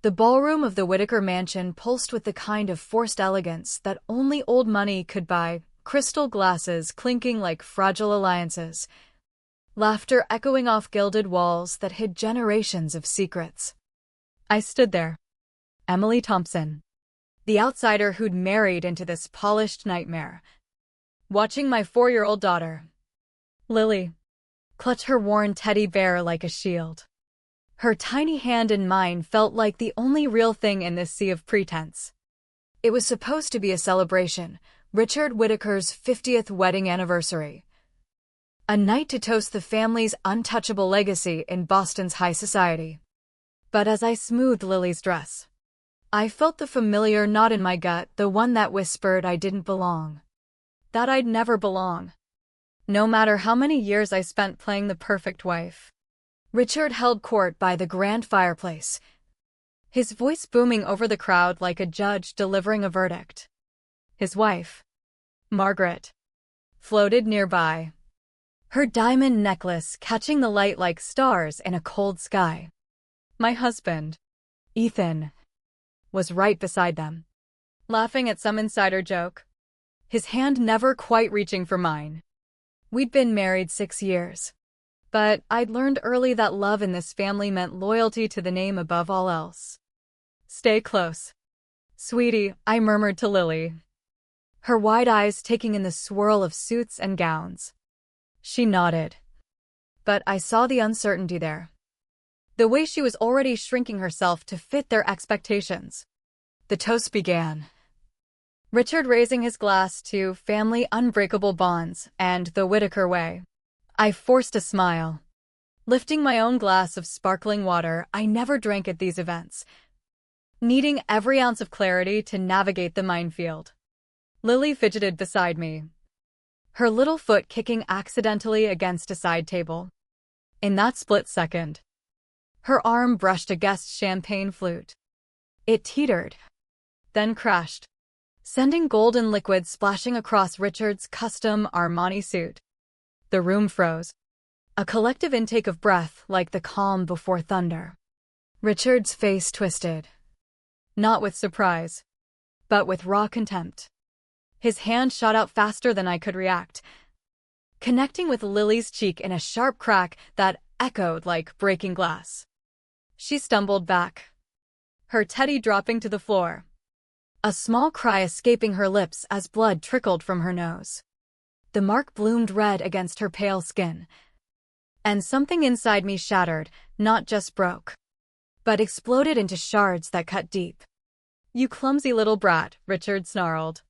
The ballroom of the Whittaker mansion pulsed with the kind of forced elegance that only old money could buy, crystal glasses clinking like fragile alliances, laughter echoing off gilded walls that hid generations of secrets. I stood there, Emily Thompson, the outsider who'd married into this polished nightmare, watching my 4-year-old daughter, Lily, clutch her worn teddy bear like a shield. Her tiny hand in mine felt like the only real thing in this sea of pretense. It was supposed to be a celebration, Richard Whittaker's 50th wedding anniversary. A night to toast the family's untouchable legacy in Boston's high society. But as I smoothed Lily's dress, I felt the familiar knot in my gut, the one that whispered I didn't belong. That I'd never belong. No matter how many years I spent playing the perfect wife. Richard held court by the grand fireplace, his voice booming over the crowd like a judge delivering a verdict. His wife, Margaret, floated nearby, her diamond necklace catching the light like stars in a cold sky. My husband, Ethan, was right beside them, laughing at some insider joke, his hand never quite reaching for mine. We'd been married 6 years. But I'd learned early that love in this family meant loyalty to the name above all else. Stay close, sweetie, I murmured to Lily, her wide eyes taking in the swirl of suits and gowns. She nodded. But I saw the uncertainty there. The way she was already shrinking herself to fit their expectations. The toast began. Richard raising his glass to family unbreakable bonds and the Whittaker way. I forced a smile. Lifting my own glass of sparkling water I never drank at these events, needing every ounce of clarity to navigate the minefield. Lily fidgeted beside me, her little foot kicking accidentally against a side table. In that split second, her arm brushed a guest's champagne flute. It teetered, then crashed, sending golden liquid splashing across Richard's custom Armani suit. The room froze. A collective intake of breath like the calm before thunder. Richard's face twisted. Not with surprise, but with raw contempt. His hand shot out faster than I could react, connecting with Lily's cheek in a sharp crack that echoed like breaking glass. She stumbled back, her teddy dropping to the floor, a small cry escaping her lips as blood trickled from her nose. The mark bloomed red against her pale skin, and something inside me shattered, not just broke, but exploded into shards that cut deep. You clumsy little brat, Richard snarled,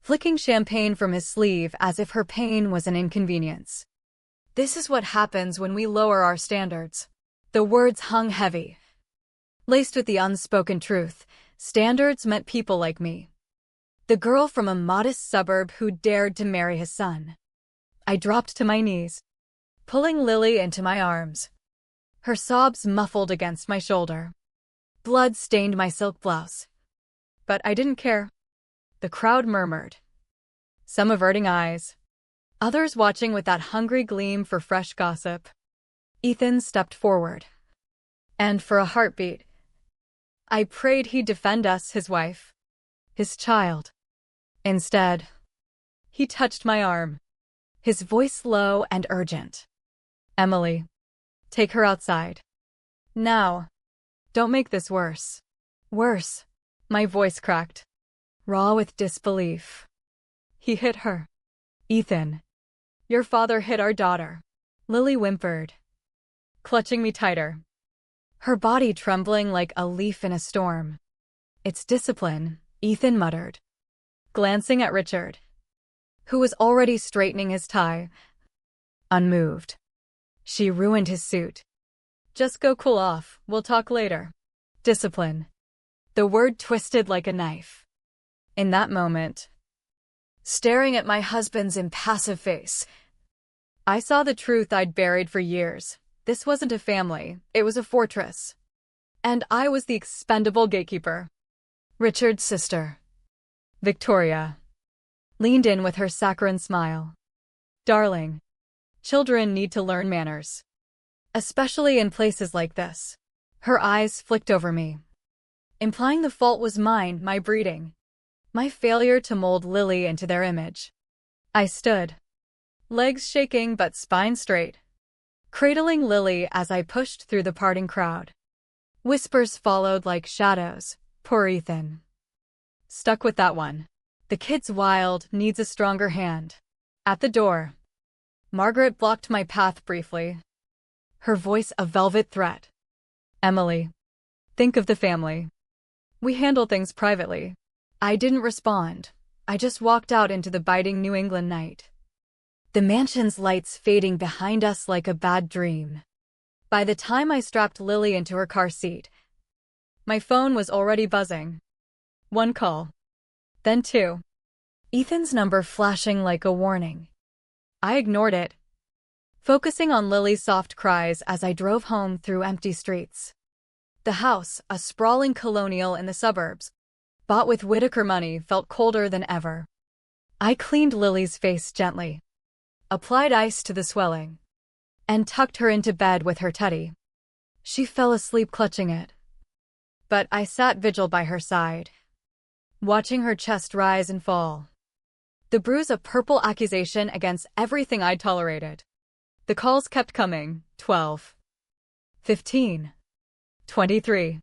flicking champagne from his sleeve as if her pain was an inconvenience. This is what happens when we lower our standards. The words hung heavy, laced with the unspoken truth. Standards meant people like me. The girl from a modest suburb who dared to marry his son. I dropped to my knees, pulling Lily into my arms, her sobs muffled against my shoulder. Blood stained my silk blouse. But I didn't care. The crowd murmured, some averting eyes, others watching with that hungry gleam for fresh gossip. Ethan stepped forward, and for a heartbeat, I prayed he'd defend us, his wife, his child. Instead, he touched my arm, his voice low and urgent. Emily, take her outside. Now. Don't make this worse. Worse. My voice cracked, raw with disbelief. He hit her. Ethan, your father hit our daughter. Lily whimpered, clutching me tighter, her body trembling like a leaf in a storm. It's discipline, Ethan muttered, glancing at Richard, who was already straightening his tie. Unmoved. She ruined his suit. Just go cool off, we'll talk later. Discipline. The word twisted like a knife. In that moment, staring at my husband's impassive face, I saw the truth I'd buried for years. This wasn't a family, it was a fortress. And I was the expendable gatekeeper. Richard's sister, Victoria, leaned in with her saccharine smile. Darling, children need to learn manners, especially in places like this. Her eyes flicked over me, implying the fault was mine, my breeding, my failure to mold Lily into their image. I stood, legs shaking but spine straight, cradling Lily as I pushed through the parting crowd. Whispers followed like shadows. Poor Ethan. Stuck with that one. The kid's wild, needs a stronger hand. At the door, Margaret blocked my path briefly, her voice a velvet threat. Emily, think of the family. We handle things privately. I didn't respond. I just walked out into the biting New England night, the mansion's lights fading behind us like a bad dream. By the time I strapped Lily into her car seat, my phone was already buzzing. One call. Then two. Ethan's number flashing like a warning. I ignored it, focusing on Lily's soft cries as I drove home through empty streets. The house, a sprawling colonial in the suburbs, bought with Whitaker money, felt colder than ever. I cleaned Lily's face gently, applied ice to the swelling, and tucked her into bed with her teddy. She fell asleep clutching it, but I sat vigil by her side, watching her chest rise and fall. The bruise a purple accusation against everything I'd tolerated. The calls kept coming. 12. 15. 23.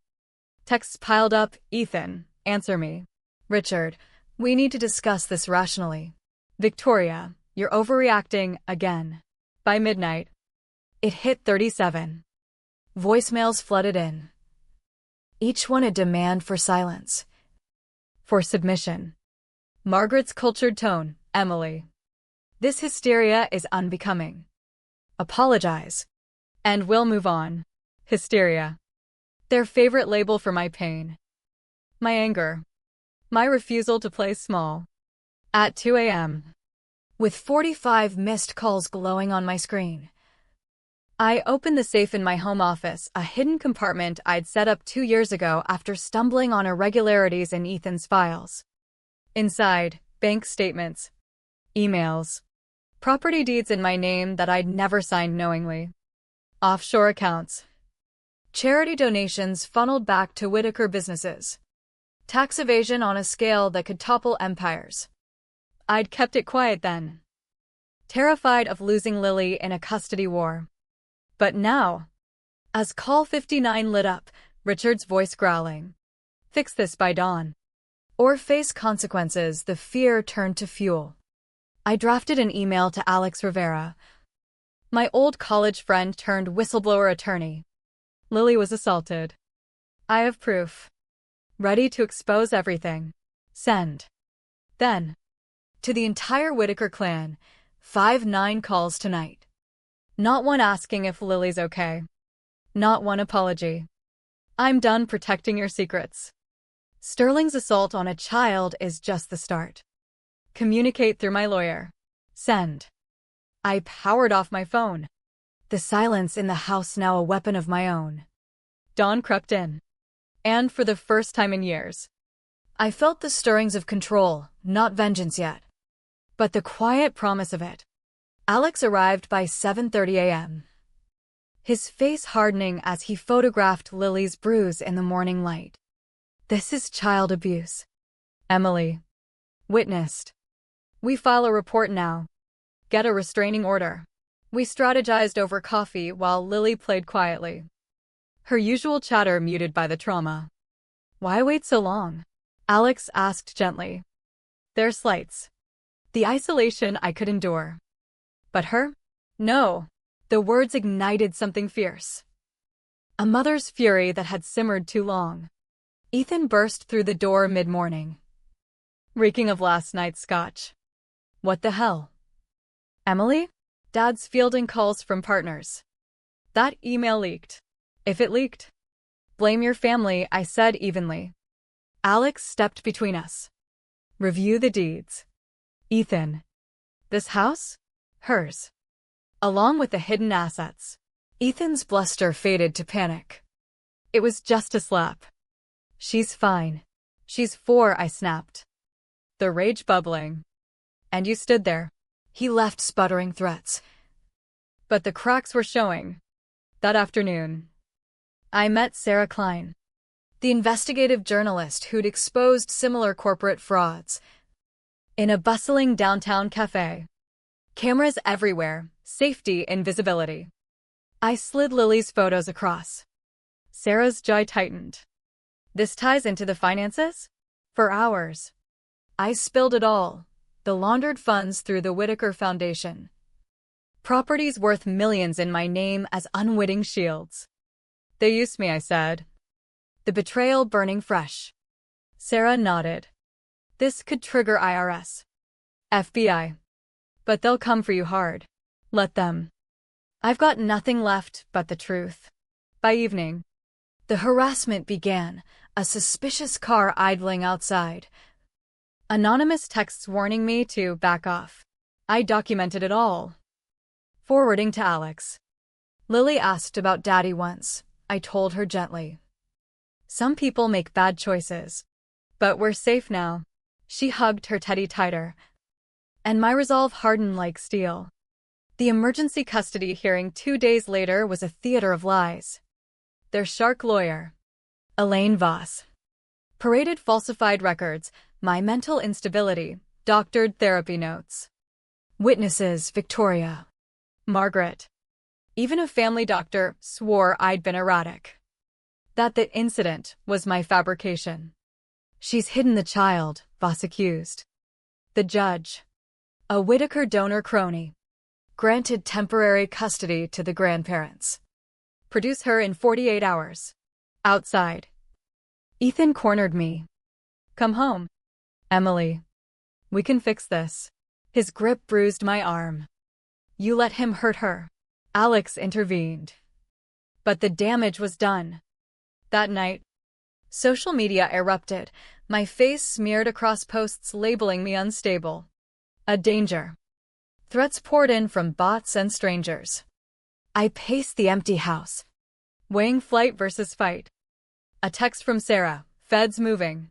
Texts piled up. Ethan, answer me. Richard, we need to discuss this rationally. Victoria, you're overreacting again. By midnight, it hit 37. Voicemails flooded in, each one a demand for silence, for submission. Margaret's cultured tone. Emily, this hysteria is unbecoming. Apologize, and we'll move on. Hysteria, their favorite label for my pain, my anger, my refusal to play small. At 2 a.m., with 45 missed calls glowing on my screen, I opened the safe in my home office, a hidden compartment I'd set up 2 years ago after stumbling on irregularities in Ethan's files. Inside, bank statements, emails, property deeds in my name that I'd never signed knowingly, offshore accounts, charity donations funneled back to Whitaker businesses, tax evasion on a scale that could topple empires. I'd kept it quiet then, terrified of losing Lily in a custody war. But now, as call 59 lit up, Richard's voice growling, fix this by dawn, or face consequences, the fear turned to fuel. I drafted an email to Alex Rivera, my old college friend turned whistleblower attorney. Lily was assaulted. I have proof. Ready to expose everything. Send. Then, to the entire Whitaker clan, 5-9 calls tonight. Not one asking if Lily's okay. Not one apology. I'm done protecting your secrets. Sterling's assault on a child is just the start. Communicate through my lawyer. Send. I powered off my phone. The silence in the house now a weapon of my own. Dawn crept in. And for the first time in years, I felt the stirrings of control, not vengeance yet, but the quiet promise of it. Alex arrived by 7:30 a.m., his face hardening as he photographed Lily's bruise in the morning light. This is child abuse. Emily. Witnessed. We file a report now. Get a restraining order. We strategized over coffee while Lily played quietly, her usual chatter muted by the trauma. Why wait so long? Alex asked gently. Their slights. The isolation I could endure. But her? No. The words ignited something fierce. A mother's fury that had simmered too long. Ethan burst through the door mid-morning, reeking of last night's scotch. What the hell? Emily? Dad's fielding calls from partners. That email leaked. If it leaked, blame your family, I said evenly. Alex stepped between us. Review the deeds. Ethan. This house? Hers. Along with the hidden assets. Ethan's bluster faded to panic. It was just a slap. She's fine. She's 4, I snapped, the rage bubbling. And you stood there. He left sputtering threats. But the cracks were showing. That afternoon, I met Sarah Klein, the investigative journalist who'd exposed similar corporate frauds. In a bustling downtown cafe. Cameras everywhere, safety and visibility. I slid Lily's photos across. Sarah's jaw tightened. This ties into the finances? For hours. I spilled it all. The laundered funds through the Whitaker Foundation. Properties worth millions in my name as unwitting shields. They used me, I said. The betrayal burning fresh. Sarah nodded. This could trigger IRS. FBI. But they'll come for you hard. Let them. I've got nothing left but the truth. By evening, the harassment began, a suspicious car idling outside. Anonymous texts warning me to back off. I documented it all. Forwarding to Alex. Lily asked about Daddy once. I told her gently. Some people make bad choices. But we're safe now. She hugged her teddy tighter. And my resolve hardened like steel. The emergency custody hearing 2 days later was a theater of lies. Their shark lawyer, Elaine Voss, paraded falsified records, my mental instability, doctored therapy notes. Witnesses, Victoria, Margaret. Even a family doctor swore I'd been erratic. That the incident was my fabrication. She's hidden the child, Voss accused. The judge, a Whitaker donor crony, granted temporary custody to the grandparents. Produce her in 48 hours. Outside. Ethan cornered me. Come home. Emily. We can fix this. His grip bruised my arm. You let him hurt her. Alex intervened. But the damage was done. That night, social media erupted, my face smeared across posts labeling me unstable. A danger. Threats poured in from bots and strangers. I paced the empty house, weighing flight versus fight. A text from Sarah, feds moving.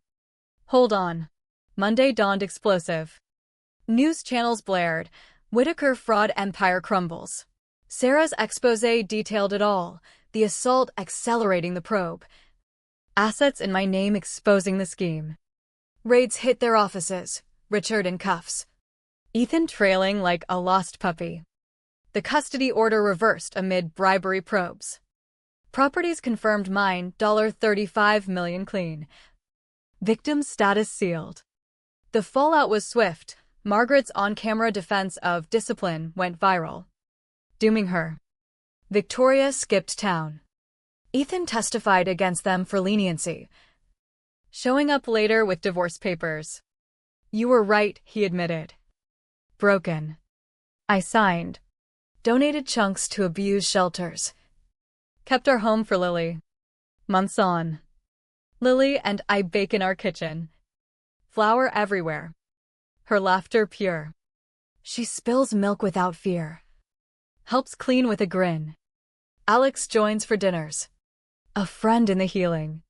Hold on. Monday dawned explosive. News channels blared, Whitaker fraud empire crumbles. Sarah's exposé detailed it all, the assault accelerating the probe. Assets in my name exposing the scheme. Raids hit their offices, Richard in cuffs. Ethan trailing like a lost puppy. The custody order reversed amid bribery probes. Properties confirmed mine, $35 million clean. Victim status sealed. The fallout was swift. Margaret's on-camera defense of discipline went viral, dooming her. Victoria skipped town. Ethan testified against them for leniency, showing up later with divorce papers. You were right, he admitted. Broken. I signed. Donated chunks to abused shelters. Kept our home for Lily. Months on. Lily and I bake in our kitchen. Flour everywhere. Her laughter pure. She spills milk without fear. Helps clean with a grin. Alex joins for dinners. A friend in the healing.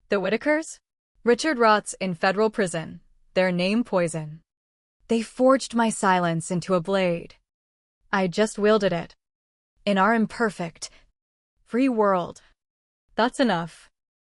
The Whitakers? Richard rots in federal prison. Their name poison. They forged my silence into a blade. I just wielded it. In our imperfect, free world. That's enough.